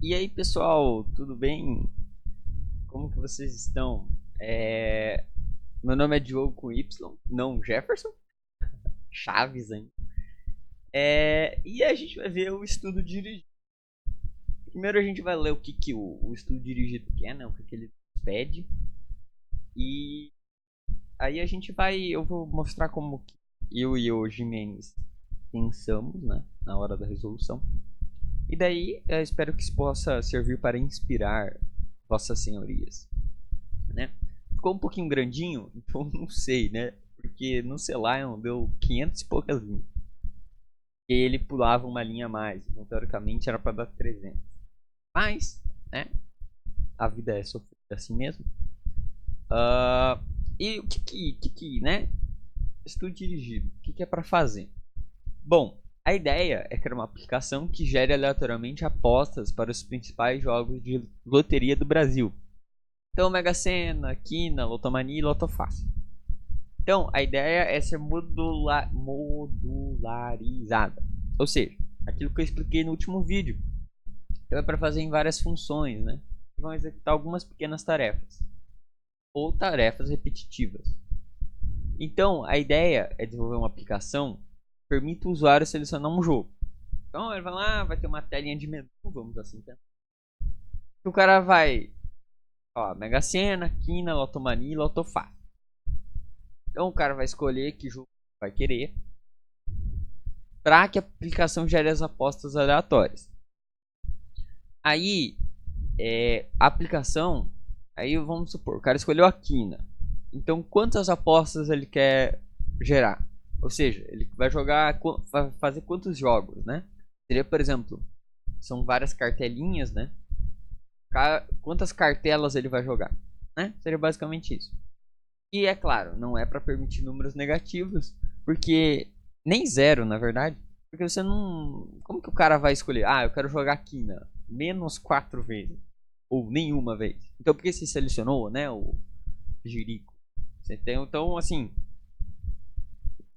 E aí, pessoal, tudo bem? Como que vocês estão? Meu nome é Diogo com Y, não Jefferson, Chaves ainda. E a gente vai ver o estudo dirigido. Primeiro a gente vai ler o estudo dirigido quer, né? O que ele pede. E aí eu vou mostrar como que eu e o Jimenez pensamos, né? Na hora da resolução. E daí eu espero que isso possa servir para inspirar vossas senhorias, né? Ficou um pouquinho grandinho, então não sei, né? Porque no Celion deu 500 e poucas linhas. E ele pulava uma linha a mais, então teoricamente era para dar 300. Mas, né? A vida é sofrida assim mesmo. E o né? Estudo dirigido. O que é para fazer? Bom, a ideia é criar uma aplicação que gere aleatoriamente apostas para os principais jogos de loteria do Brasil. Então, Mega Sena, Quina, Lotomania e Lotofácil. Então, a ideia é ser modularizada. Ou seja, aquilo que eu expliquei no último vídeo. Então, é para fazer em várias funções, né? Que vão executar algumas pequenas tarefas. Ou tarefas repetitivas. Então, a ideia é desenvolver uma aplicação que permita o usuário selecionar um jogo. Então, ele vai lá, vai ter uma telinha de menu, vamos assim, tá? O cara vai, ó, Mega Sena, Quina, Lotomania e Lotofácil. Então, o cara vai escolher que jogo vai querer para que a aplicação gere as apostas aleatórias. Aí, a aplicação, aí vamos supor, o cara escolheu a quina. Então, quantas apostas ele quer gerar? Ou seja, ele vai jogar, vai fazer quantos jogos, né? Seria, por exemplo, são várias cartelinhas, né? Quantas cartelas ele vai jogar, né? Seria basicamente isso. E é claro, não é para permitir números negativos, porque nem zero, na verdade, porque você não. Como que o cara vai escolher? Ah, eu quero jogar quina menos 4 vezes. Ou nenhuma vez. Então, porque você selecionou, né? O Jirico. Você tem, então, assim.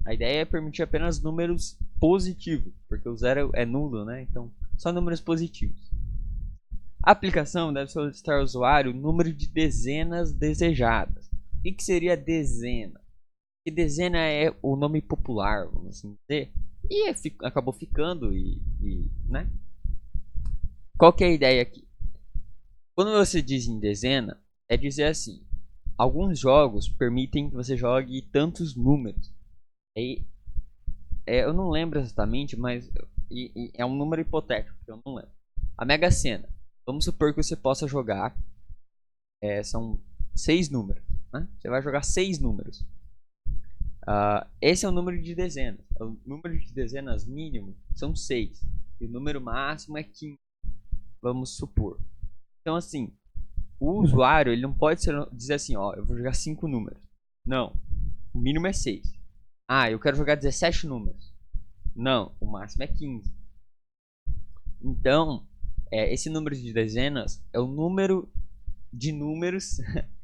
A ideia é permitir apenas números positivos. Porque o zero é nulo, né? Então, só números positivos. A aplicação deve solicitar ao usuário o número de dezenas desejadas. O que seria dezena? Que dezena é o nome popular, vamos assim dizer. E acabou ficando né? Qual que é a ideia aqui? Quando você diz em dezena, é dizer assim: alguns jogos permitem que você jogue tantos números. E, eu não lembro exatamente, mas é um número hipotético, eu não lembro. A Mega Sena. Vamos supor que você possa jogar. São 6 números. Né? Você vai jogar 6 números. Esse é o número de dezenas. O número de dezenas mínimo são 6. E o número máximo é 15. Vamos supor. Então, assim, o usuário ele não pode dizer assim, ó, eu vou jogar 5 números. Não. O mínimo é 6. Ah, eu quero jogar 17 números. Não, o máximo é 15. Então, esse número de dezenas é o número de números,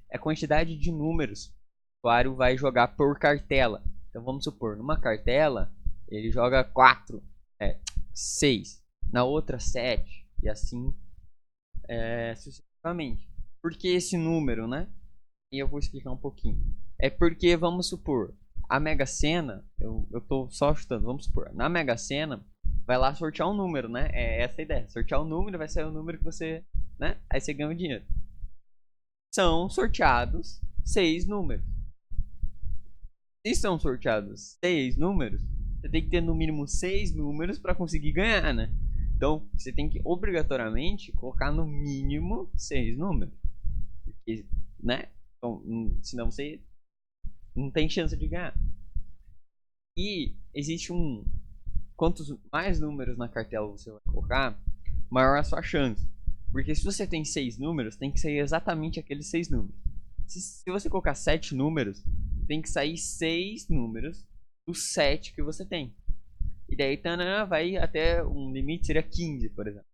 é a quantidade de números que o usuário vai jogar por cartela. Então, vamos supor, numa cartela, ele joga 4, 6. Na outra, 7. E assim sucessivamente. Por que esse número, né? E eu vou explicar um pouquinho. É porque, vamos supor, a Mega Sena, eu tô só chutando, vamos supor, na Mega Sena, vai lá sortear um número, né? É essa a ideia. Sortear um número, vai sair o número que você, né? Aí você ganha o dinheiro. São sorteados 6 números. Se são sorteados 6 números, você tem que ter no mínimo 6 números para conseguir ganhar, né? Então, você tem que obrigatoriamente colocar no mínimo 6 números. Porque, né? Então, senão você não tem chance de ganhar. E existe quantos mais números na cartela você vai colocar, maior a sua chance. Porque se você tem 6 números, tem que sair exatamente aqueles 6 números. Se você colocar 7 números, tem que sair 6 números dos 7 que você tem. E daí tanana, vai até um limite, seria 15, por exemplo.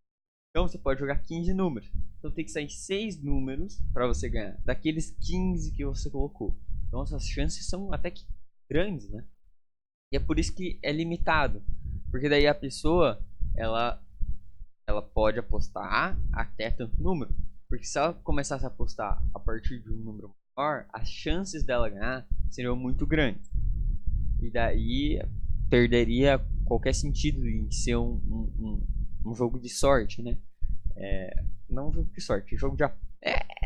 Então você pode jogar 15 números. Então tem que sair 6 números para você ganhar, daqueles 15 que você colocou. Então essas chances são até que grandes, né? E é por isso que é limitado. Porque daí a pessoa, ela pode apostar até tanto número. Porque se ela começasse a apostar a partir de um número maior, as chances dela ganhar seriam muito grandes. E daí perderia qualquer sentido em ser um jogo de sorte, né? Não um jogo de sorte, jogo de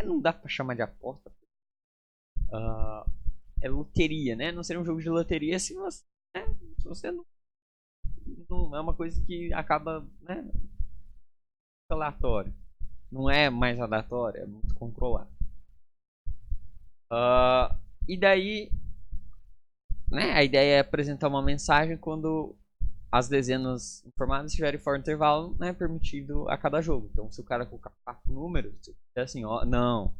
não dá pra chamar de aposta. É loteria, né? Não seria um jogo de loteria se você não é uma coisa que acaba, né, aleatório. Não é mais aleatório, é muito controlado. E daí, né, a ideia é apresentar uma mensagem quando as dezenas informadas estiverem fora do intervalo, né, permitido a cada jogo. Então, se o cara colocar 4 números, é assim, ó, não,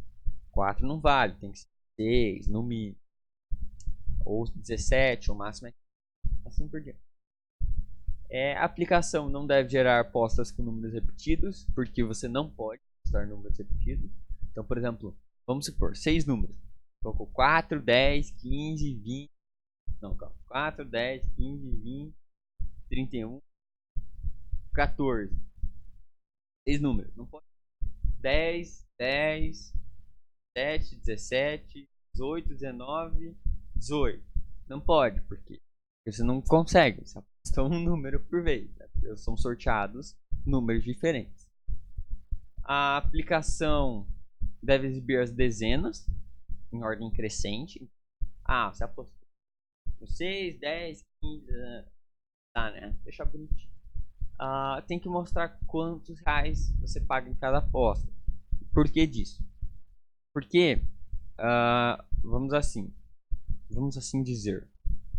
4 não vale, tem que ser 6 no mínimo, ou 17, o máximo é assim por diante. A aplicação não deve gerar apostas com números repetidos, porque você não pode apostar números repetidos. Então, por exemplo, vamos supor 6 números. Colocou 4, 10, 15, 20. Não, calma. 4, 10, 15, 20, 31, 14. 6 números. Não pode. 10, 10, 7, 17, 18, 19, 18. Não pode, porque você não consegue. Você aposta um número por vez. Né? São sorteados números diferentes. A aplicação deve exibir as dezenas em ordem crescente. Você apostou 6, 10, 15. Tá, né? Deixa bonitinho. Tem que mostrar quantos reais você paga em cada aposta. Por que disso? Porque, vamos assim dizer,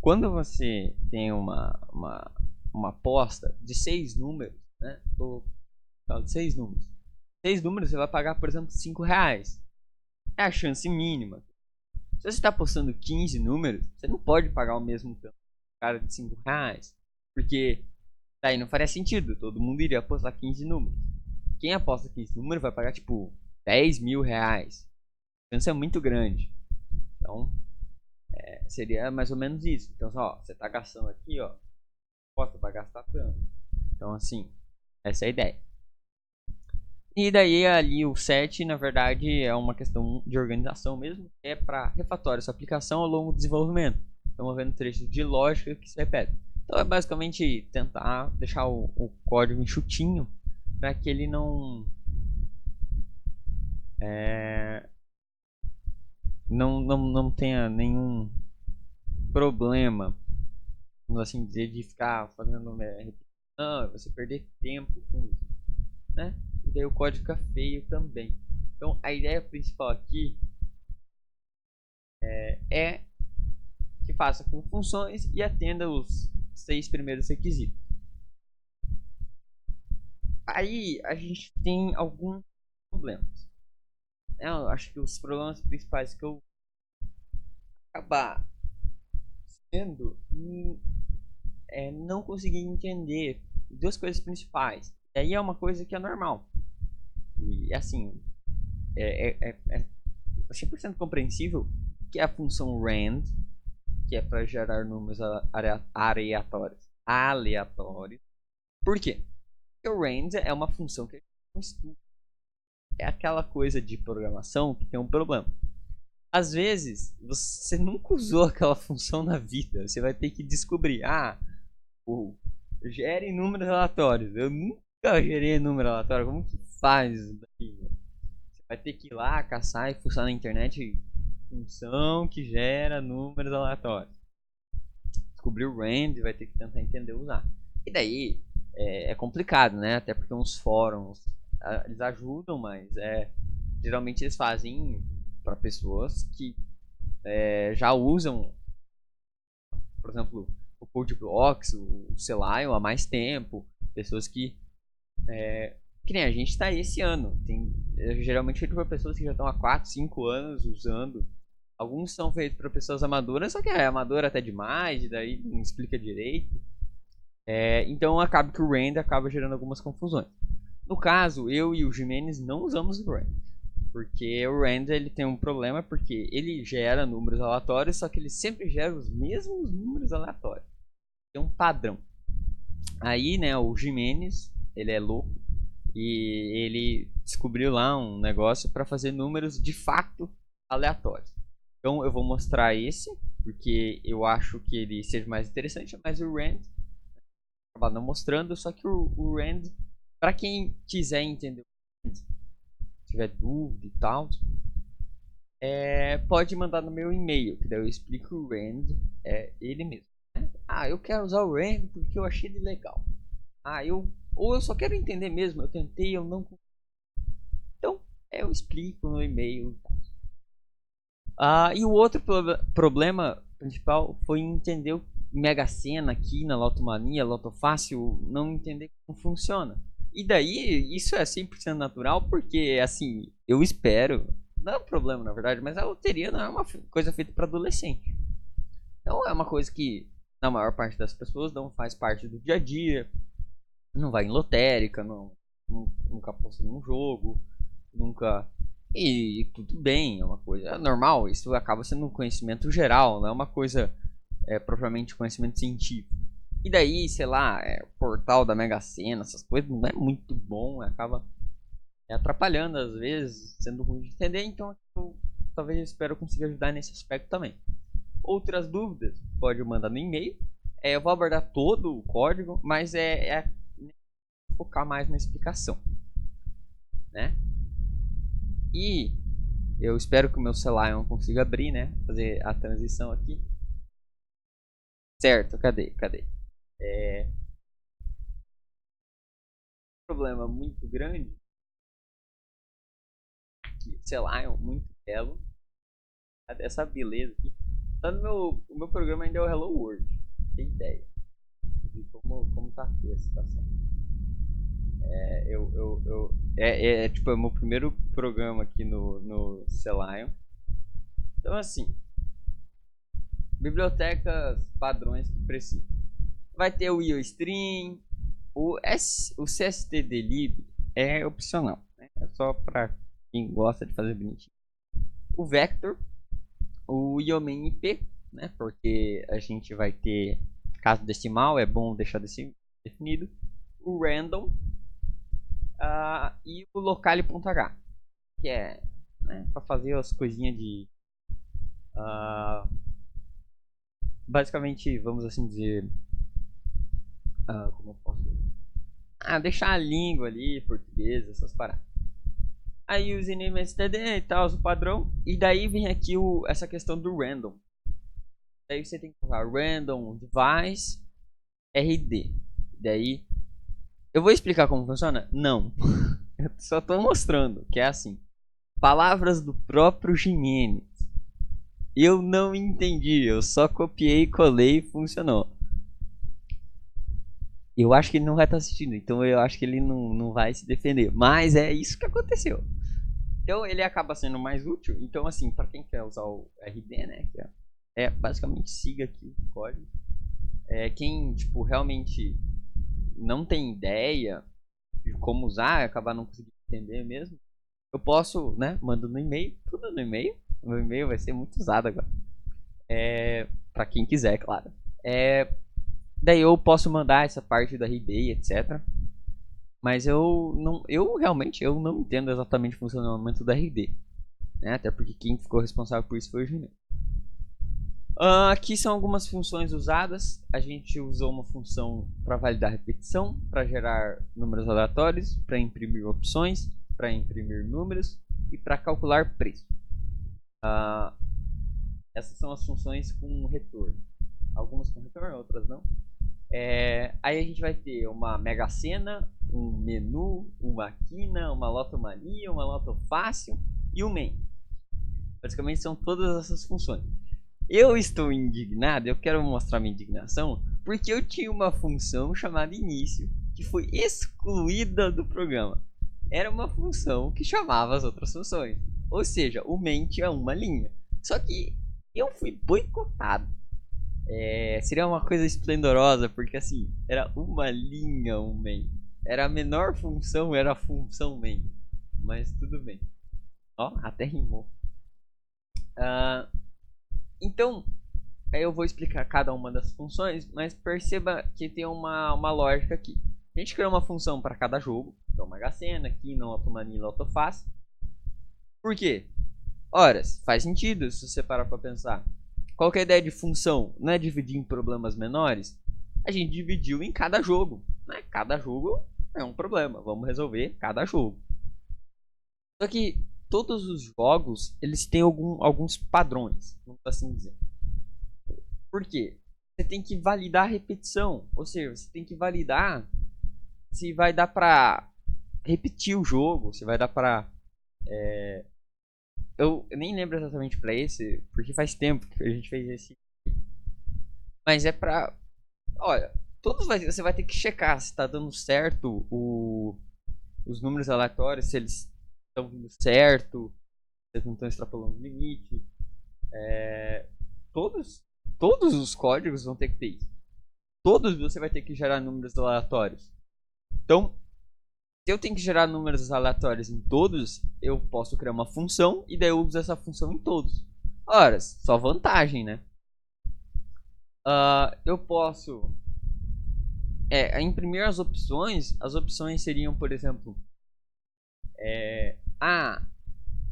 quando você tem uma aposta de 6 números, né? De 6 números. 6 números você vai pagar, por exemplo, 5 reais. É a chance mínima. Se você está apostando 15 números, você não pode pagar o mesmo tanto cara de 5 reais. Porque daí não faria sentido. Todo mundo iria apostar 15 números. Quem aposta 15 números vai pagar tipo 10 mil reais. A chance é muito grande. Então, seria mais ou menos isso. Então, você está gastando aqui, aposta para gastar tanto. Então, assim, essa é a ideia. E daí ali o 7, na verdade, é uma questão de organização mesmo. É para refatório essa aplicação ao longo do desenvolvimento. Estamos vendo trechos de lógica que se repetem. Então é basicamente tentar deixar o código enxutinho para que ele não tenha nenhum problema, vamos assim dizer, de ficar fazendo repetição, você perder tempo com isso, né? E daí o código fica feio também. Então a ideia principal aqui é que faça com funções e atenda os 6 primeiros requisitos. Aí a gente tem alguns problemas. Eu acho que os problemas principais que eu acabar sendo não conseguir entender duas coisas principais. E aí é uma coisa que é normal. E assim, é 100% compreensível que é a função rand, que é para gerar números aleatórios. Por quê? Porque o rand é uma função que a gente não estuda. É aquela coisa de programação que tem um problema. Às vezes, você nunca usou aquela função na vida. Você vai ter que descobrir. Gere números aleatórios. Eu nunca gerei número aleatório. Como que faz isso daqui? Você vai ter que ir lá, caçar e fuçar na internet função que gera números aleatórios. Descobrir o rand, vai ter que tentar entender usar. E daí, é complicado, né? Até porque uns fóruns, eles ajudam, mas geralmente eles fazem para pessoas que já usam, por exemplo, o CodeBlocks, o Selenium há mais tempo, pessoas que nem a gente está aí esse ano, geralmente feito para pessoas que já estão há 4, 5 anos usando. Alguns são feitos para pessoas amadoras, só que é amadora até demais, e daí não explica direito. Então acaba que o rand acaba gerando algumas confusões. No caso, eu e o Jimenez não usamos o rand. Porque o rand ele tem um problema, porque ele gera números aleatórios, só que ele sempre gera os mesmos números aleatórios. Tem um padrão. Aí, né, o Jimenez, ele é louco, E ele descobriu lá um negócio para fazer números de fato aleatórios. Então eu vou mostrar esse, porque eu acho que ele seja mais interessante, mas o Rand acaba não mostrando, só que o Rand, para quem quiser entender o Rand, tiver dúvida e tal, pode mandar no meu e-mail, que daí eu explico o Rand, ele mesmo. Né? Ah, eu quero usar o Rand porque eu achei ele legal. Ou eu só quero entender mesmo, eu tentei, eu não. Então, eu explico no e-mail. E o outro problema principal foi entender o Mega Sena aqui na Lotomania, Loto Fácil, não entender como funciona. E daí, isso é 100% natural, porque, assim, eu espero, não é um problema na verdade, mas a loteria não é uma coisa feita para adolescente. Então, é uma coisa que, na maior parte das pessoas, não faz parte do dia a dia, não vai em lotérica, nunca aposta num jogo, nunca. E tudo bem, é uma coisa normal, isso acaba sendo um conhecimento geral, não é uma coisa propriamente conhecimento científico. E daí, sei lá, portal da Mega Sena, essas coisas não é muito bom, acaba atrapalhando às vezes, sendo ruim de entender, então talvez eu espero conseguir ajudar nesse aspecto também. Outras dúvidas, pode mandar no e-mail. Eu vou abordar todo o código, mas focar mais na explicação, né? E eu espero que o meu Celion consiga abrir, né? Fazer a transição aqui. Certo, cadê? Um problema muito grande. Que Celion muito belo. Cadê essa beleza aqui? Tá o meu programa ainda é o Hello World. Tem ideia de como tá aqui a situação. Tipo, é o meu primeiro programa aqui no Celion. Então, assim, bibliotecas padrões que precisa. Vai ter o IOStream, o CSTDlib é opcional, né? É só para quem gosta de fazer bonitinho. O Vector, o IOMIP, né? Porque a gente vai ter caso decimal, é bom deixar definido. O Random e o Locale.h, que é, né, para fazer as coisinhas de basicamente, vamos assim dizer, como eu posso deixar a língua ali, português, essas paradas. Aí os NMSTD e tal, o padrão. E daí vem aqui essa questão do random. Daí você tem que colocar random device RD. Daí eu vou explicar como funciona? Não. Eu só tô mostrando que é assim. Palavras do próprio Jimenez. Eu não entendi, eu só copiei, colei e funcionou. Eu acho que ele não vai estar assistindo, então eu acho que ele não vai se defender. Mas é isso que aconteceu. Então ele acaba sendo mais útil. Então, assim, para quem quer usar o RD, né? Que basicamente siga aqui o código. Quem, tipo, realmente não tem ideia de como usar, acabar não conseguindo entender mesmo, eu posso, né? Mando no e-mail, tudo no e-mail. O meu e-mail vai ser muito usado agora. Para quem quiser, claro. Daí eu posso mandar essa parte da RD, etc. Mas eu realmente não entendo exatamente o funcionamento da RD, né? Até porque quem ficou responsável por isso foi o Juninho. Aqui são algumas funções usadas. A gente usou uma função para validar repetição, para gerar números aleatórios, para imprimir opções, para imprimir números e para calcular preço. Essas são as funções com retorno. Algumas com retorno, outras não. Aí a gente vai ter uma Mega Sena, um menu, uma quina, uma lotomania, uma loto fácil e um main. Basicamente são todas essas funções. Eu estou indignado, eu quero mostrar minha indignação, porque eu tinha uma função chamada início, que foi excluída do programa. Era uma função que chamava as outras funções. Ou seja, o main tinha uma linha. Só que eu fui boicotado. Seria uma coisa esplendorosa, porque assim, era uma linha o main. Era a menor função, era a função main. Mas tudo bem. Ó, até rimou. Então, eu vou explicar cada uma das funções, mas perceba que tem uma lógica aqui. A gente criou uma função para cada jogo, Então, Mega Sena, Quina, Loto Mania e Loto Fácil. Por quê? Ora, faz sentido se você parar pra pensar. Qual que é a ideia de função? Não é dividir em problemas menores? A gente dividiu em cada jogo, né? Cada jogo é um problema. Vamos resolver cada jogo. Só que todos os jogos, eles têm alguns padrões, vamos assim dizer. Por quê? Você tem que validar a repetição. Ou seja, você tem que validar se vai dar pra repetir o jogo, se vai dar pra... Eu nem lembro exatamente pra esse, porque faz tempo que a gente fez esse. Mas é pra... Olha, você vai ter que checar se tá dando certo os números aleatórios, se eles estão vindo certo, se eles não estão extrapolando o limite. Todos, todos os códigos vão ter que ter isso. Todos você vai ter que gerar números aleatórios. Então, se eu tenho que gerar números aleatórios em todos, eu posso criar uma função e daí eu uso essa função em todos. Ora, só vantagem, né? Eu posso imprimir as opções. As opções seriam, por exemplo,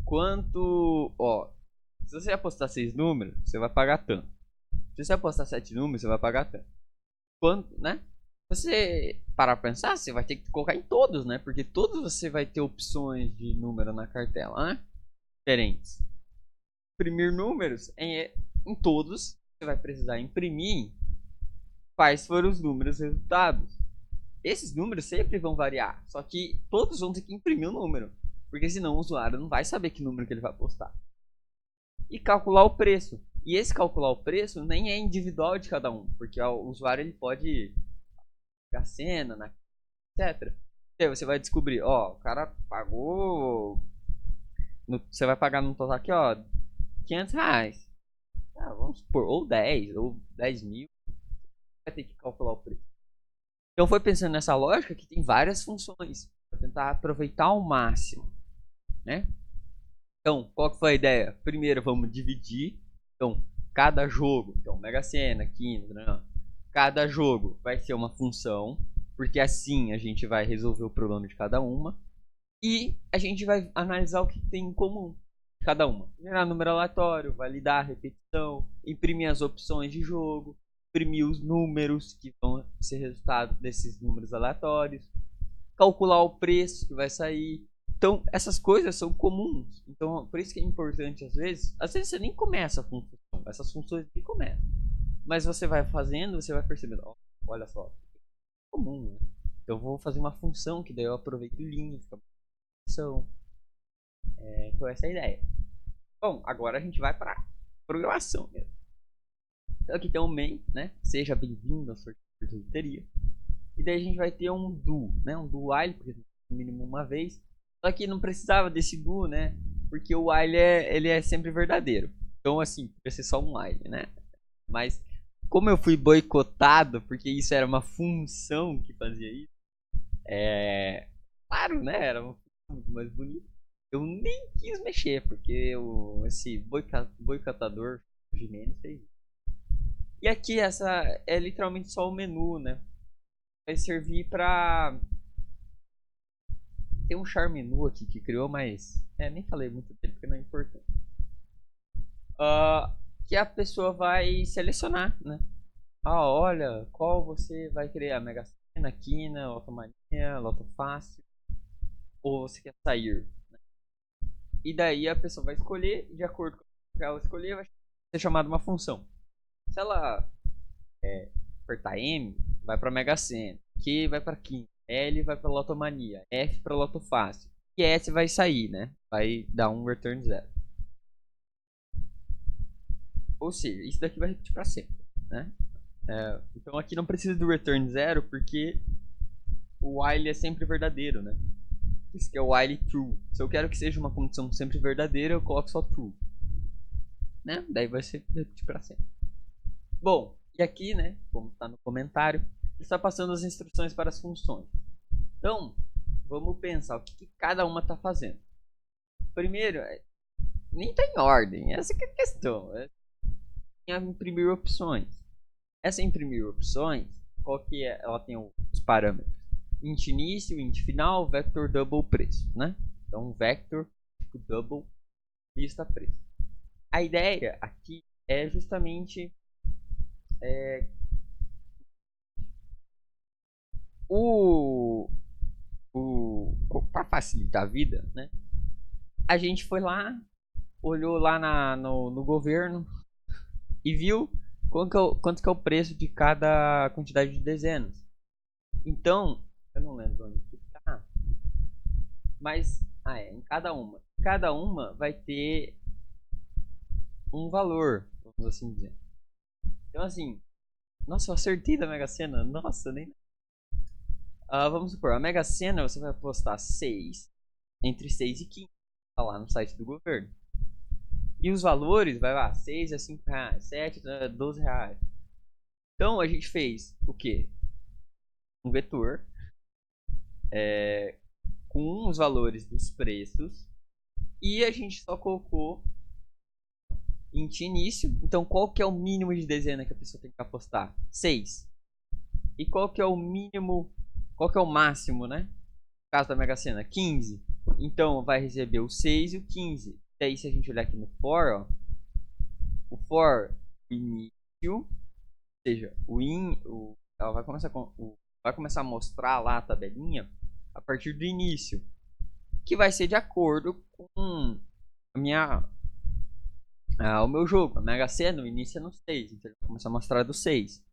quanto... Ó, se você apostar 6 números, você vai pagar tanto. Se você apostar 7 números, você vai pagar tanto. Quanto, né? Você parar pra pensar, você vai ter que colocar em todos, né? Porque todos você vai ter opções de número na cartela, né? Diferentes. Imprimir números em todos, você vai precisar imprimir quais foram os números resultados. Esses números sempre vão variar, só que todos vão ter que imprimir o número, porque senão o usuário não vai saber que número que ele vai apostar. E calcular o preço. E esse calcular o preço nem é individual de cada um, porque o usuário ele pode a cena, etc. E aí você vai descobrir, ó, o cara pagou. Você vai pagar no total aqui, ó, R$ 500. Vamos supor, ou 10, ou 10 mil. Vai ter que calcular o preço. Então foi pensando nessa lógica que tem várias funções para tentar aproveitar ao máximo, né? Então, qual que foi a ideia? Primeiro vamos dividir. Então, cada jogo, então Mega Sena, Quina, né? Cada jogo vai ser uma função, porque assim a gente vai resolver o problema de cada uma. E a gente vai analisar o que tem em comum de cada uma. Gerar número aleatório, validar a repetição, imprimir as opções de jogo, imprimir os números que vão ser resultado desses números aleatórios, calcular o preço que vai sair. Então, essas coisas são comuns. Então, por isso que é importante, às vezes você nem começa com função. Essas funções nem começam. Mas você vai fazendo, você vai percebendo. Oh, olha só, é comum, né? Então, eu vou fazer uma função que daí eu aproveito linha, fica função. Então, essa é a ideia. Bom, agora a gente vai para programação mesmo. Então, aqui tem um main, né? Seja bem-vindo ao sorteio de loteria. E daí a gente vai ter um do, né? Um do while, porque no mínimo uma vez. Só que não precisava desse do, né? Porque o while ele é sempre verdadeiro. Então, assim, podia ser só um while, né? Mas, como eu fui boicotado, porque isso era uma função que fazia isso, claro, né? Era uma função muito mais bonita. Eu nem quis mexer, porque esse boicotador Jimenez fez isso. E aqui, essa é literalmente só o menu, né? Vai servir pra... Tem um char menu aqui que criou, mas nem falei muito dele porque não é importante. Que a pessoa vai selecionar, né? Olha, qual você vai querer? A Mega Sena, Quina, Loto Mania, Loto Fácil, ou você quer sair? Né? E daí a pessoa vai escolher, de acordo com o que ela escolher, vai ser chamada uma função. Se ela apertar M, vai para Mega Sena, Q vai para Quina, L vai para Loto Mania, F para Loto Fácil, e S vai sair, né? Vai dar um return 0. Ou seja, isso daqui vai repetir para sempre, né? Então aqui não precisa do return 0 porque o while é sempre verdadeiro, né? Isso que é o while true. Se eu quero que seja uma condição sempre verdadeira, eu coloco só true, né? Daí vai ser repetir para sempre. Bom, e aqui, né, como está no comentário, ele está passando as instruções para as funções. Então, vamos pensar o que cada uma está fazendo. Primeiro, nem está em ordem, essa que é a questão. É imprimir opções. Essa imprimir opções, qual que é? Ela tem os parâmetros. int início, int final, vector double preço, né? Então vector tipo double lista preço. A ideia aqui é justamente para facilitar a vida, né? A gente foi lá, olhou lá no governo e viu quanto que é o preço de cada quantidade de dezenas. Então, eu não lembro onde que tá, mas em cada uma. Cada uma vai ter um valor, vamos assim dizer. Então assim, nossa, eu acertei da Mega Sena. Nossa, nem. Vamos supor, a Mega Sena você vai apostar 6 entre 6 e 15. Tá lá no site do governo. E os valores, vai lá, 6 a 5 reais, 7 a 12 reais. Então a gente fez o quê? Um vetor com os valores dos preços e a gente só colocou int início. Então qual que é o mínimo de dezena que a pessoa tem que apostar? 6. E qual que é o mínimo, qual que é o máximo, né? No caso da Mega Sena, 15. Então vai receber o 6 e o 15. E aí se a gente olhar aqui no for, ó, o for início, ou seja, ela vai começar a mostrar lá a tabelinha a partir do início, que vai ser de acordo com o meu jogo. A Mega Sena, o início é no 6, então ele vai começar a mostrar do 6.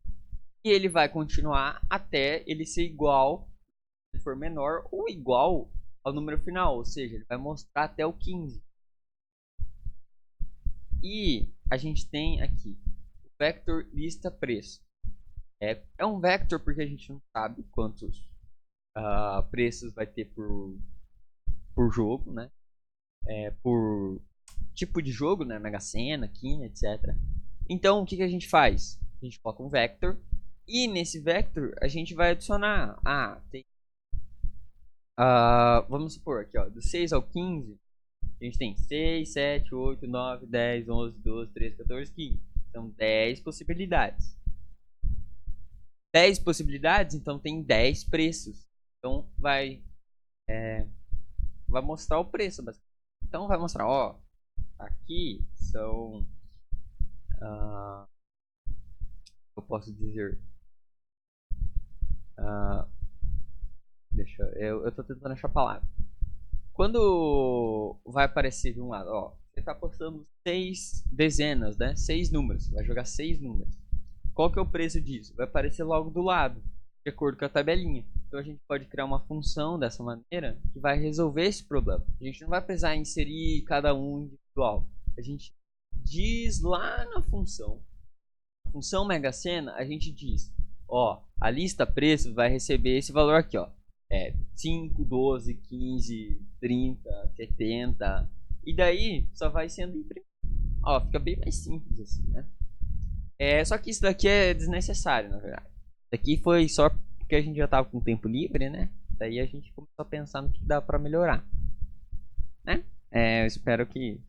E ele vai continuar até ele ser igual, se for menor, ou igual ao número final, ou seja, ele vai mostrar até o 15. E a gente tem aqui o vector lista preço. É um vector porque a gente não sabe quantos preços vai ter por jogo, né? Por tipo de jogo, né? Mega Sena, Quina, etc. Então, o que a gente faz? A gente coloca um vector e nesse vector a gente vai adicionar. Vamos supor aqui, ó, do 6 ao 15, a gente tem 6, 7, 8, 9, 10, 11, 12, 13, 14, 15. São 10 possibilidades. 10 possibilidades, então tem 10 preços. Então vai mostrar o preço. Então vai mostrar, ó, aqui são, eu posso dizer, eu tô tentando achar a palavra. Quando vai aparecer de um lado, ó, você tá postando 6 dezenas, né? 6 números, vai jogar 6 números. Qual que é o preço disso? Vai aparecer logo do lado, de acordo com a tabelinha. Então a gente pode criar uma função dessa maneira que vai resolver esse problema. A gente não vai precisar inserir cada um individual. A gente diz lá na função Mega Sena, a gente diz, ó, a lista preço vai receber esse valor aqui, ó. 5, 12, 15, 30, 70. E daí só vai sendo imprimido. Ó, fica bem mais simples assim, né? Só que isso daqui é desnecessário, na verdade. Isso daqui foi só porque a gente já tava com tempo livre, né? Daí a gente começou a pensar no que dá pra melhorar, né? Eu espero que...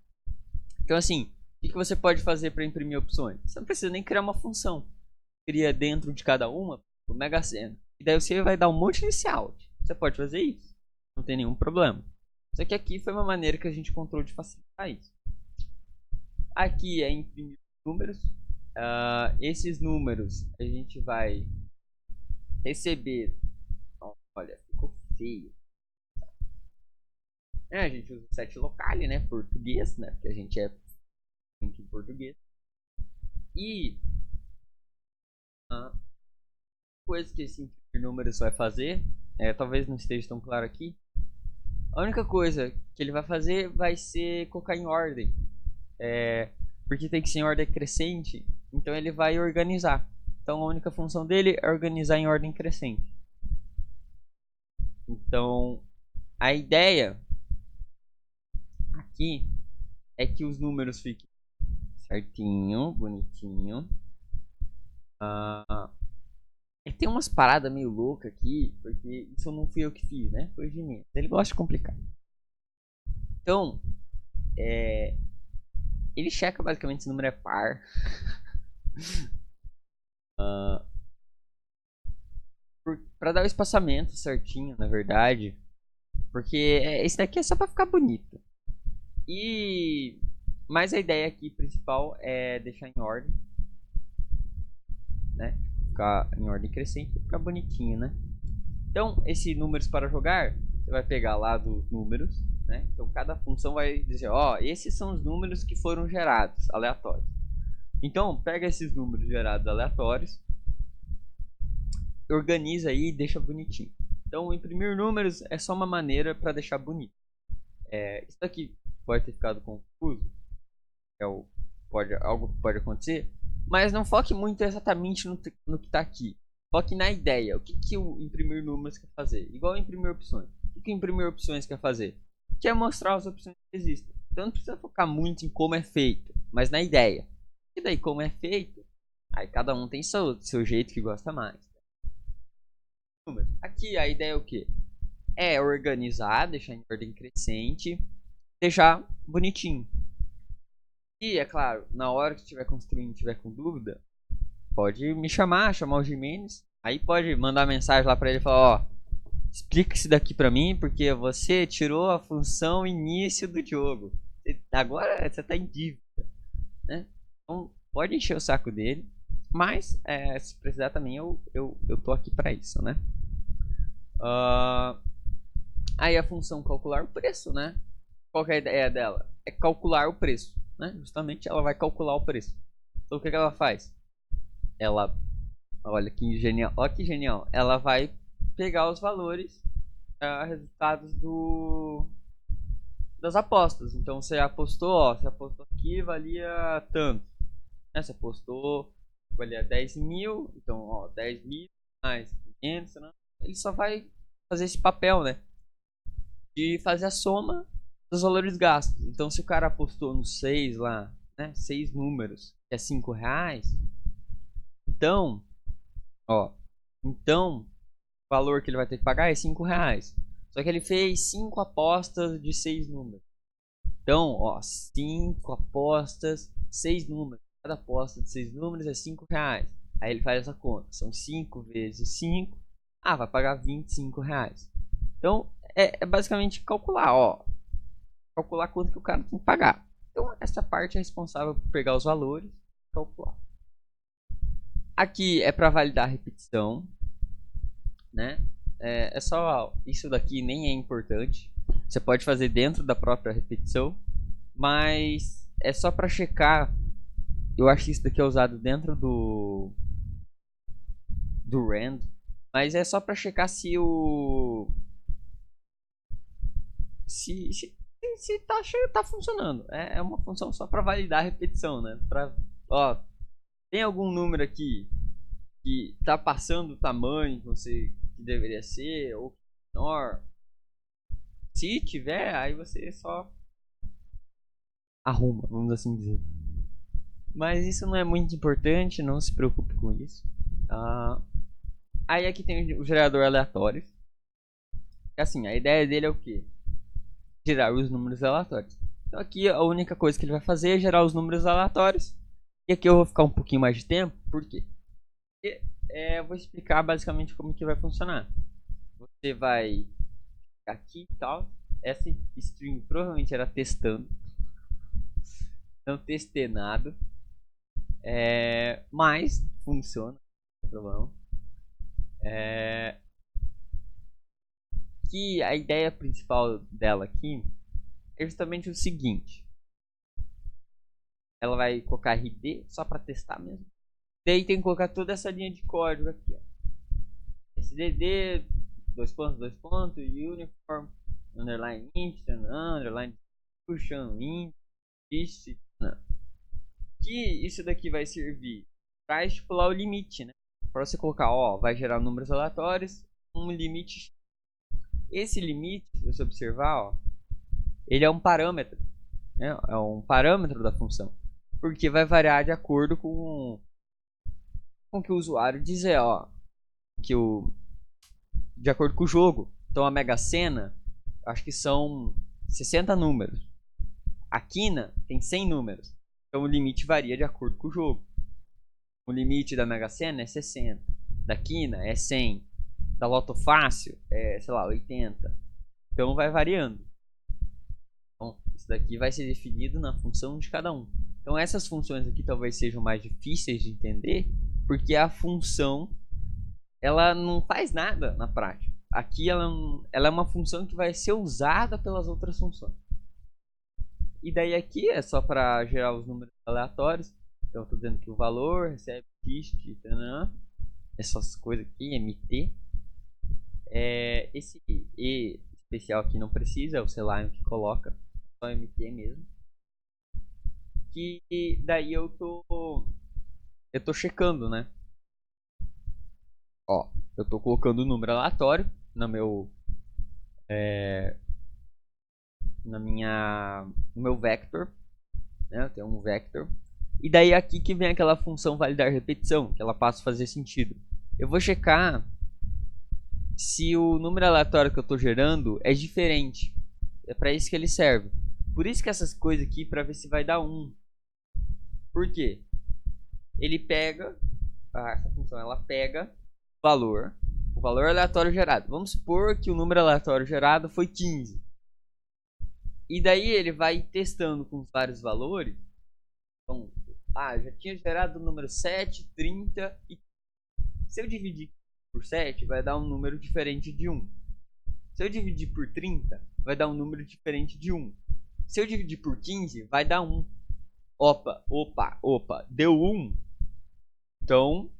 Então assim, o que você pode fazer para imprimir opções? Você não precisa nem criar uma função. Cria dentro de cada uma o Mega Sena. E daí você vai dar um monte de out. Você pode fazer isso. Não tem nenhum problema. Só que aqui foi uma maneira que a gente encontrou de facilitar isso. Aqui é imprimir números. Esses números a gente vai receber. Olha, ficou feio. A gente usa o set locale, né? Português, né? Porque a gente é em português. E coisa que esse números vai fazer, talvez não esteja tão claro aqui. A única coisa que ele vai fazer vai ser colocar em ordem, porque tem que ser em ordem crescente, então ele vai organizar. Então a única função dele é organizar em ordem crescente. Então a ideia aqui é que os números fiquem certinho, bonitinho. Tem umas paradas meio loucas aqui, porque isso não fui eu que fiz, né? Foi o Gini. Ele gosta de complicar. Então, ele checa basicamente se o número é par. Pra dar o espaçamento certinho, na verdade. Porque esse daqui é só pra ficar bonito. Mas a ideia aqui principal é deixar em ordem, né? Ficar em ordem crescente e ficar bonitinho, né? Então, esse números para jogar, você vai pegar lá dos números, né? Então, cada função vai dizer, ó, esses são os números que foram gerados, aleatórios. Então, pega esses números gerados aleatórios, organiza aí e deixa bonitinho. Então, imprimir números é só uma maneira para deixar bonito. Isso aqui pode ter ficado confuso, algo que pode acontecer, mas não foque muito exatamente no que está aqui. Foque na ideia. O que o imprimir números quer fazer? Igual imprimir opções. O que imprimir opções quer fazer? Quer mostrar as opções que existem. Então não precisa focar muito em como é feito, mas na ideia. E daí como é feito, aí cada um tem seu jeito que gosta mais. Aqui a ideia é o que? É organizar, deixar em ordem crescente, deixar bonitinho. E é claro, na hora que estiver construindo, tiver com dúvida, pode me chamar o Jimenez. Aí pode mandar mensagem lá pra ele e falar, ó, explica isso daqui pra mim, porque você tirou a função início do jogo. Agora você tá em dívida, né? Então pode encher o saco dele, mas se precisar também eu tô aqui pra isso, né? Aí a função calcular o preço, né? Qual que é a ideia dela? É calcular o preço, né? Justamente ela vai calcular o preço. Então o que ela faz? Ela, olha que genial, olha que genial. Ela vai pegar os valores, resultados das apostas. Então você apostou, ó, você apostou aqui valia tanto, né? Você apostou valia 10 mil, então ó, 10 mil mais 500, né? Ele só vai fazer esse papel, né? De fazer a soma dos valores gastos. Então se o cara apostou no 6 lá, né? 6 números, que é 5 reais. Então, ó, então o valor que ele vai ter que pagar é 5 reais. Só que ele fez 5 apostas de 6 números. Então, ó, 5 apostas, 6 números. Cada aposta de 6 números é 5 reais. Aí ele faz essa conta. São 5 vezes 5. Ah, vai pagar 25 reais. Então, é basicamente calcular, ó. Calcular quanto que o cara tem que pagar. Então, essa parte é responsável por pegar os valores e calcular. Aqui é para validar a repetição, né? É só isso daqui nem é importante. Você pode fazer dentro da própria repetição, mas é só para checar. Eu acho que isso daqui é usado dentro do rand, mas é só para checar se tá funcionando. É uma função só para validar a repetição, né? Ó, tem algum número aqui que tá passando o tamanho que deveria ser ou menor? Se tiver, aí você só arruma, vamos assim dizer. Mas isso não é muito importante, não se preocupe com isso. Aí aqui tem o gerador aleatório. Assim, a ideia dele é o que? Gerar os números aleatórios. Então aqui a única coisa que ele vai fazer é gerar os números aleatórios. E aqui eu vou ficar um pouquinho mais de tempo, por quê? Porque eu vou explicar basicamente como que vai funcionar. Você vai aqui e tal. Essa string provavelmente era testando. Não testei nada. Mas funciona. Não tem problema. Que a ideia principal dela aqui é justamente o seguinte. Ela vai colocar RD só para testar mesmo. Daí tem que colocar toda essa linha de código aqui, ó. SDD, dois pontos, uniform, underline int, underline puxando int, ist, que isso daqui vai servir para estipular o limite, né? Para você colocar, ó, vai gerar números aleatórios, um limite. Esse limite, se você observar, ó, ele é um parâmetro, né? É um parâmetro da função, porque vai variar de acordo com o que o usuário dizer, ó, de acordo com o jogo. Então a Mega Sena, acho que são 60 números. A Quina tem 100 números. Então o limite varia de acordo com o jogo. O limite da Mega Sena é 60. Da Quina é 100. da Loto Fácil é, sei lá, 80. Então vai variando. Então, isso daqui vai ser definido na função de cada um. Então essas funções aqui talvez sejam mais difíceis de entender, porque a função ela não faz nada na prática. Aqui ela é uma função que vai ser usada pelas outras funções. E daí aqui é só para gerar os números aleatórios. Então eu estou dizendo que o valor recebe dist, essas coisas aqui, mt. Esse e especial aqui não precisa, é o Selenium que coloca, só mt mesmo. Que daí eu tô checando, né? Ó, eu tô colocando o número aleatório no meu no meu vector, né? Eu tenho um vector. E daí aqui que vem aquela função validar repetição, que ela passa a fazer sentido. Eu vou checar se o número aleatório que eu estou gerando é diferente. É para isso que ele serve. Por isso que essas coisas aqui, para ver se vai dar 1. Por quê? Ele pega, essa função ela pega o valor aleatório gerado. Vamos supor que o número aleatório gerado foi 15. E daí ele vai testando com vários valores. Então, já tinha gerado o número 7, 30 e se eu dividir por 7, vai dar um número diferente de 1. Se eu dividir por 30, vai dar um número diferente de 1. Se eu dividir por 15, vai dar 1. Opa, deu 1. Então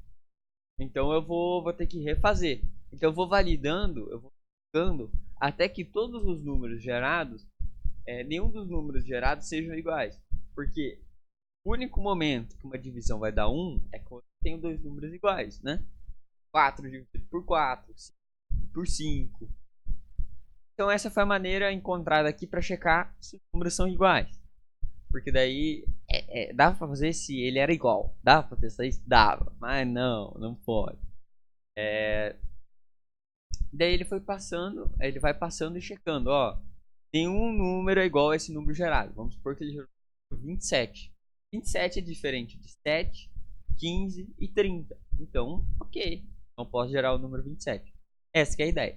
eu vou ter que refazer. Então eu vou validando, até que todos os números gerados, nenhum dos números gerados sejam iguais. Porque o único momento que uma divisão vai dar 1 é quando eu tenho dois números iguais, né? 4 dividido por 4, 5 por 5. Então essa foi a maneira encontrada aqui para checar se os números são iguais. Porque daí dava para fazer se ele era igual. Dava para testar isso? Dava. Mas não pode. Daí ele foi passando, ele vai passando e checando, ó. Nenhum número é igual a esse número gerado. Vamos supor que ele gerou 27. 27 é diferente de 7, 15 e 30. Então, ok. Não posso gerar o número 27. Essa que é a ideia.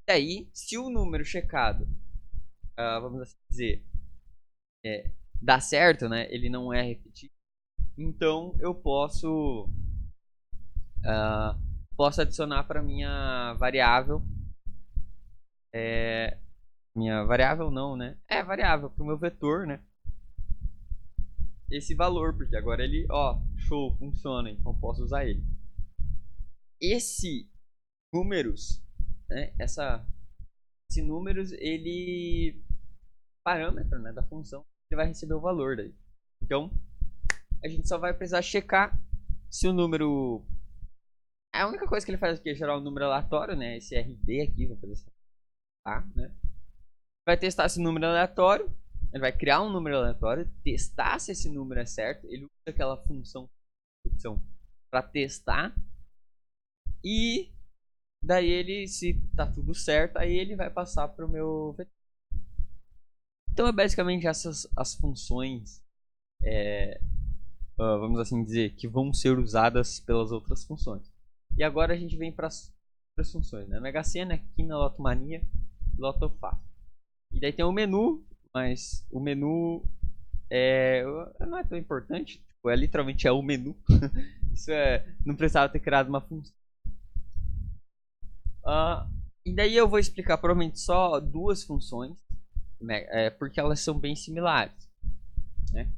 E aí, se o número checado, vamos assim dizer, dá certo, né? Ele não é repetido. Então, eu posso adicionar para minha variável. Minha variável não, né? Variável para o meu vetor, né? Esse valor, porque agora ele, show, funciona, então eu posso usar ele. Esse números, né? Esse números, ele parâmetro, né, da função, ele vai receber o valor daí. Então, a gente só vai precisar checar se o número... A única coisa que ele faz aqui é gerar um número aleatório, né? Esse RD aqui, vou fazer assim, né? Vai testar esse número aleatório. Ele vai criar um número aleatório, testar se esse número é certo. Ele usa aquela função para testar. E daí ele, se tá tudo certo, aí ele vai passar para o meu vetor. Então é basicamente essas as funções, vamos assim dizer, que vão ser usadas pelas outras funções. E agora a gente vem para as funções, né? Mega Sena, Quina, Lotomania, Lotofácil. E daí tem o menu, mas o menu não é tão importante, tipo, literalmente o menu. Isso não precisava ter criado uma função. E daí eu vou explicar provavelmente só duas funções, né, porque elas são bem similares, né?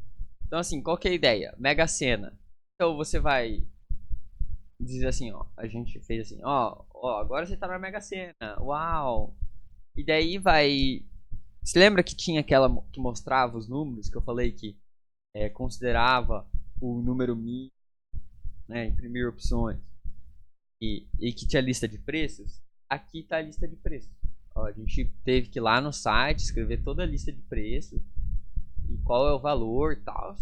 Então assim, qual que é a ideia? Mega Sena. Então você vai dizer assim, a gente fez assim, agora você tá na Mega Sena, uau! E daí vai... Você lembra que tinha aquela que mostrava os números, que eu falei que considerava o número mi, né, imprimir opções, e que tinha lista de preços? Aqui está a lista de preços. A gente teve que ir lá no site, escrever toda a lista de preços, e qual é o valor e tal.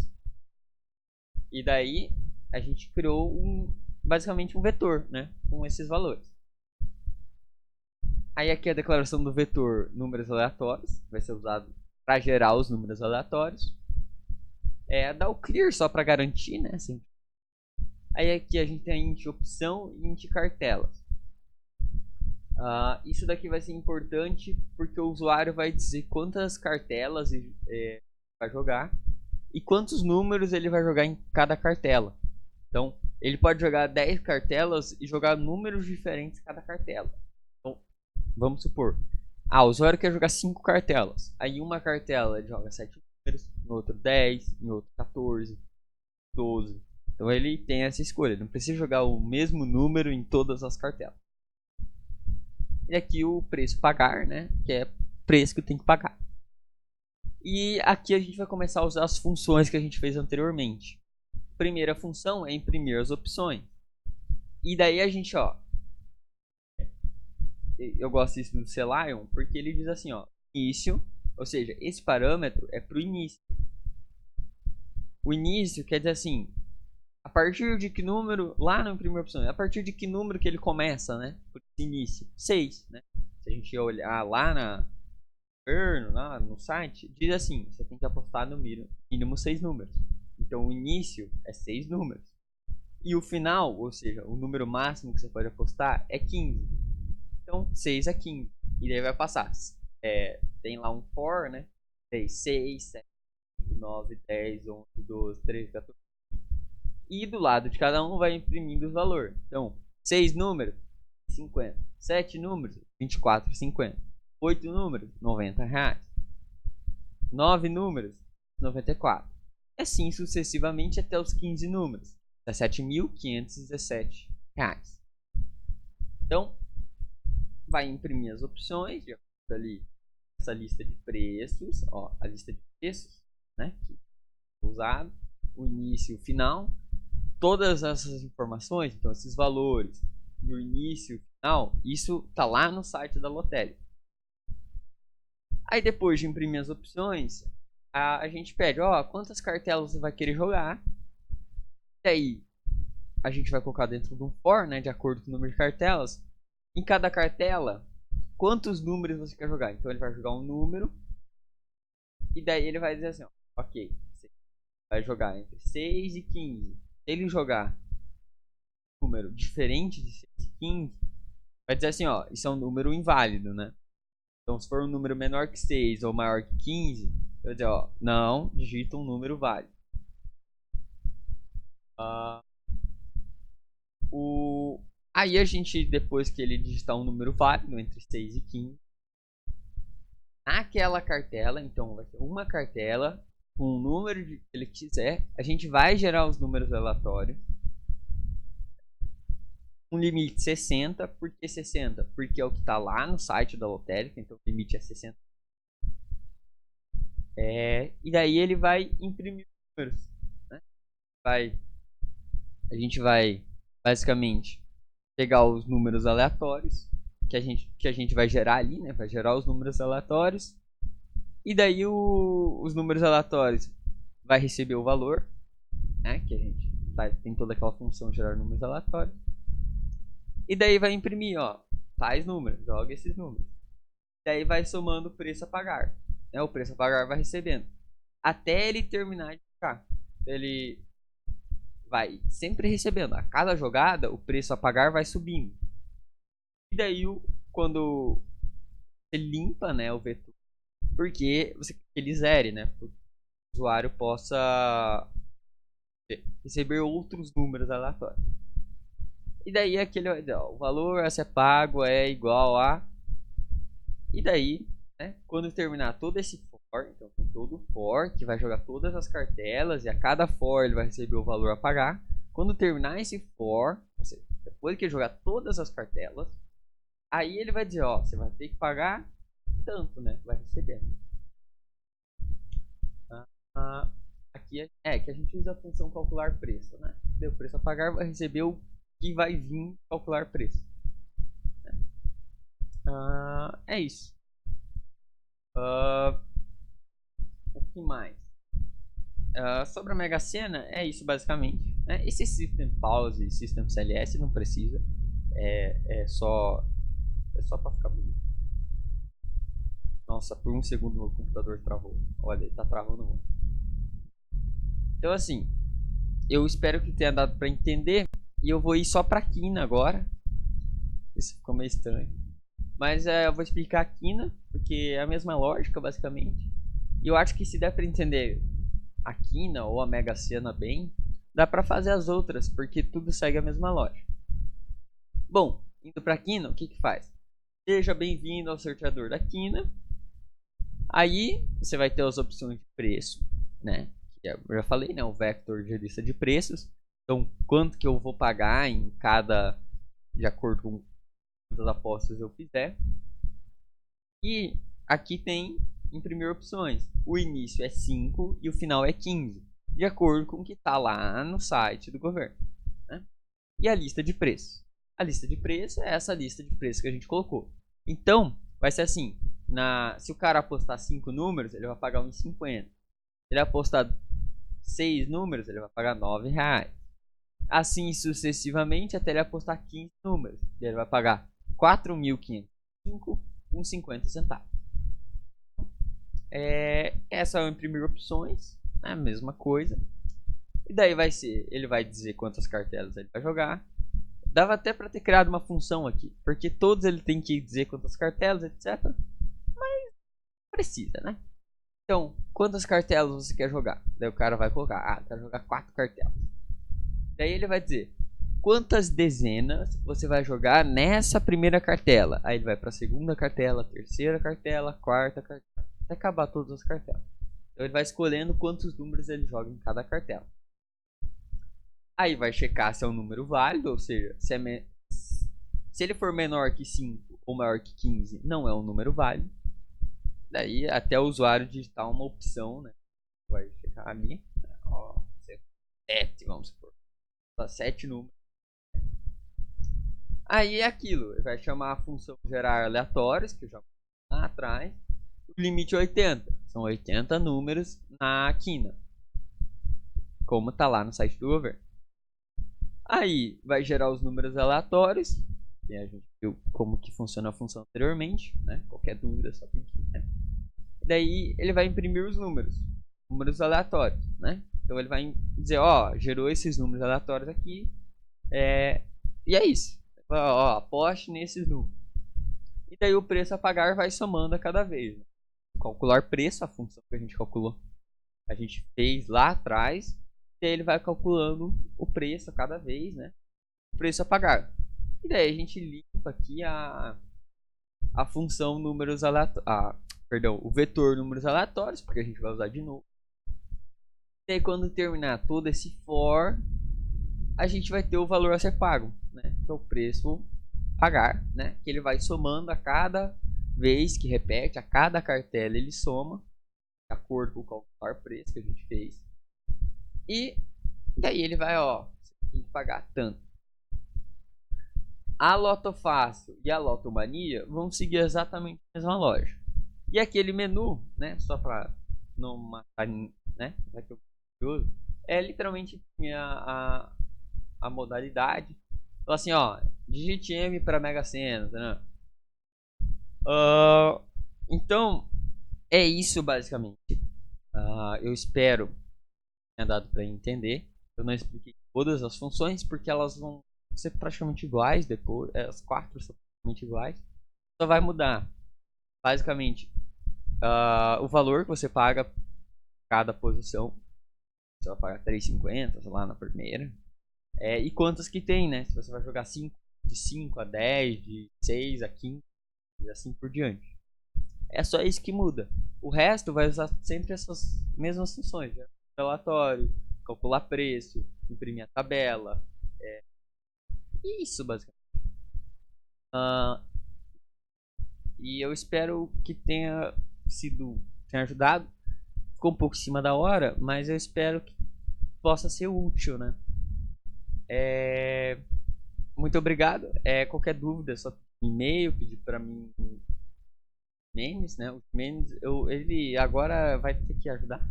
E daí a gente criou basicamente um vetor, né, com esses valores. Aí aqui a declaração do vetor números aleatórios, vai ser usado para gerar os números aleatórios. Dá o clear só para garantir, né? Assim. Aí aqui a gente tem int opção e int cartelas. Isso daqui vai ser importante porque o usuário vai dizer quantas cartelas vai jogar e quantos números ele vai jogar em cada cartela. Então, ele pode jogar 10 cartelas e jogar números diferentes em cada cartela. Então, vamos supor, o usuário quer jogar 5 cartelas. Aí uma cartela ele joga 7 números, em outra 10, em outra 14, 12. Então ele tem essa escolha, ele não precisa jogar o mesmo número em todas as cartelas. E aqui o preço pagar, né, que é preço que tem que pagar. E aqui a gente vai começar a usar as funções que a gente fez anteriormente. Primeira função é imprimir as opções. E daí a gente, eu gosto disso do Celion porque ele diz assim, início, ou seja, esse parâmetro é para o início. O início quer dizer assim, a partir de que número, lá no imprimir opções, a partir de que número que ele começa, né? Por início, 6, né? Se a gente olhar lá no site, diz assim, você tem que apostar no mínimo 6 números. Então o início é 6 números. E o final, ou seja, o número máximo que você pode apostar é 15. Então 6 é 15. E daí vai passar. Tem lá um for, né? Tem 6, 7, 9, 10, 11, 12, 13, 14. E do lado de cada um vai imprimindo os valores. Então, 6 números, 50. 7 números, 24,50. 8 números, R$90. 9 números, 94. E assim sucessivamente até os 15 números, R$17.517. Então, vai imprimir as opções, ali essa lista de preços, a lista de preços, né, que foi usado, o início e o final, todas essas informações, então esses valores e o início e o final, isso tá lá no site da Lotérica. Aí depois de imprimir as opções, a gente pede, quantas cartelas você vai querer jogar. E aí a gente vai colocar dentro de um for, né, de acordo com o número de cartelas. Em cada cartela, quantos números você quer jogar. Então ele vai jogar um número e daí ele vai dizer assim, ok, você vai jogar entre 6 e 15. Se ele jogar um número diferente de 6 e 15, vai dizer assim, isso é um número inválido, né? Então se for um número menor que 6 ou maior que 15, vai dizer, não, digita um número válido. Aí a gente, depois que ele digitar um número válido entre 6 e 15, naquela cartela, então vai ser uma cartela com o número que ele quiser, a gente vai gerar os números aleatórios. Um limite 60, por que 60? Porque é o que está lá no site da lotérica, então o limite é 60. E daí ele vai imprimir os números, né? A gente vai basicamente pegar os números aleatórios que a gente vai gerar ali, né? Vai gerar os números aleatórios. E daí os números aleatórios vai receber o valor, né? Que a gente tem toda aquela função de gerar números aleatórios. E daí vai imprimir, tais números, joga esses números. Daí vai somando o preço a pagar, né? O preço a pagar vai recebendo até ele terminar de jogar. Ele vai sempre recebendo. A cada jogada, o preço a pagar vai subindo. E daí, quando você limpa, né, o vetor, porque você quer que ele zere, né? Porque o usuário possa receber outros números aleatórios. E daí aquele, o valor a ser pago é igual a... E daí, né, quando terminar todo esse for, então tem todo o for, que vai jogar todas as cartelas, e a cada for ele vai receber o valor a pagar. Quando terminar esse for, ou seja, depois que ele jogar todas as cartelas, aí ele vai dizer, você vai ter que pagar tanto, né? Vai receber. Aqui é que a gente usa a função calcular preço, né? Deu preço a pagar, vai receber o que vai vir calcular preço. É isso. O que mais? Sobre a Mega Sena, é isso basicamente. Né? Esse System Pause e System CLS não precisa. É só pra ficar bonito. Nossa, por um segundo meu computador travou. Olha, ele tá travando muito. Então assim, eu espero que tenha dado pra entender. E eu vou ir só pra quina agora. Isso ficou meio estranho. Mas eu vou explicar a quina, porque é a mesma lógica, basicamente. E eu acho que se der pra entender a quina ou a Mega Sena bem, dá pra fazer as outras, porque tudo segue a mesma lógica. Bom, indo pra quina, o que que faz? Seja bem-vindo ao sorteador da quina. Aí você vai ter as opções de preço, né? Eu já falei, né? O vector de lista de preços. Então, quanto que eu vou pagar em cada, de acordo com quantas apostas eu fizer. E aqui tem, em primeira opções, o início é 5 e o final é 15, de acordo com o que está lá no site do governo, né? E a lista de preços. A lista de preços é essa lista de preços que a gente colocou. Então, vai ser assim, se o cara apostar 5 números, ele vai pagar 1,50. Se ele apostar 6 números, ele vai pagar R$ 9. Assim sucessivamente até ele apostar 15 números. Ele vai pagar 4.505 com 50 centavos. Essas são imprimir opções, né? A mesma coisa. E daí vai ser, ele vai dizer quantas cartelas ele vai jogar. Dava até para ter criado uma função aqui, porque todos ele tem que dizer quantas cartelas, etc. Mas precisa, né? Então, quantas cartelas você quer jogar? Daí o cara vai colocar, quero jogar 4 cartelas. Daí ele vai dizer quantas dezenas você vai jogar nessa primeira cartela. Aí ele vai para a segunda cartela, terceira cartela, quarta cartela, até acabar todas as cartelas. Então ele vai escolhendo quantos números ele joga em cada cartela. Aí vai checar se é um número válido, ou seja, se ele for menor que 5 ou maior que 15, não é um número válido. Daí até o usuário digitar uma opção, né? Vai checar ali, ó, 7, vamos supor. 7 números. Aí é aquilo, ele vai chamar a função gerar aleatórios, que eu já lá atrás. O limite é 80, são 80 números na quina, como tá lá no site do governo. Aí vai gerar os números aleatórios, e a gente viu como que funciona a função anteriormente, né? Qualquer dúvida é só pedir, né? Daí ele vai imprimir os números aleatórios, né? Então ele vai dizer, ó, gerou esses números aleatórios aqui, e é isso. Ó, aposte nesses números. E daí o preço a pagar vai somando a cada vez, né? Calcular preço, a função que a gente calculou, a gente fez lá atrás, e aí ele vai calculando o preço a cada vez, né? O preço a pagar. E daí a gente limpa aqui a função números aleatórios, perdão, o vetor números aleatórios, porque a gente vai usar de novo. E aí quando terminar todo esse for, a gente vai ter o valor a ser pago, né? Que é o preço pagar, né? Que ele vai somando a cada vez que repete, a cada cartela ele soma, de acordo com o calcular preço que a gente fez. E daí ele vai, ó, você tem que pagar tanto. A Loto Fácil e a Loto Mania vão seguir exatamente a mesma lógica. E aquele menu, né, só para não matar, né, é literalmente a modalidade. Então assim, ó, digite M para Mega Sena, né? Então, é isso basicamente. Eu espero que tenha dado para entender. Eu não expliquei todas as funções porque elas vão ser praticamente iguais depois. As 4 são praticamente iguais. Só vai mudar basicamente o valor que você paga cada posição. Você vai pagar 3,50 lá na primeira. E quantas que tem, né? Se você vai jogar 5, de 5 a 10, de 6 a 15, e assim por diante. É só isso que muda. O resto vai usar sempre essas mesmas funções. Né? Relatório, calcular preço, imprimir a tabela. Isso, basicamente. E eu espero que tenha ajudado. Ficou um pouco em cima da hora, mas eu espero que possa ser útil, né? Muito obrigado. Qualquer dúvida, é só e-mail, pedir para mim memes, né? O memes, ele agora vai ter que ajudar.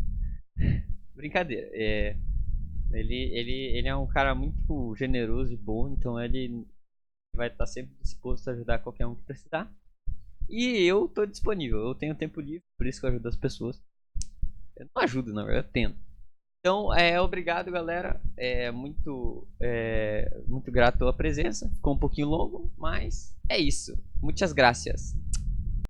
Brincadeira. Ele é um cara muito generoso e bom, então ele vai estar sempre disposto a ajudar qualquer um que precisar. E eu tô disponível, eu tenho tempo livre, por isso que eu ajudo as pessoas. Eu não ajudo, na verdade, eu tento. Então, obrigado, galera. Muito grato pela presença. Ficou um pouquinho longo, mas é isso. Muitas graças.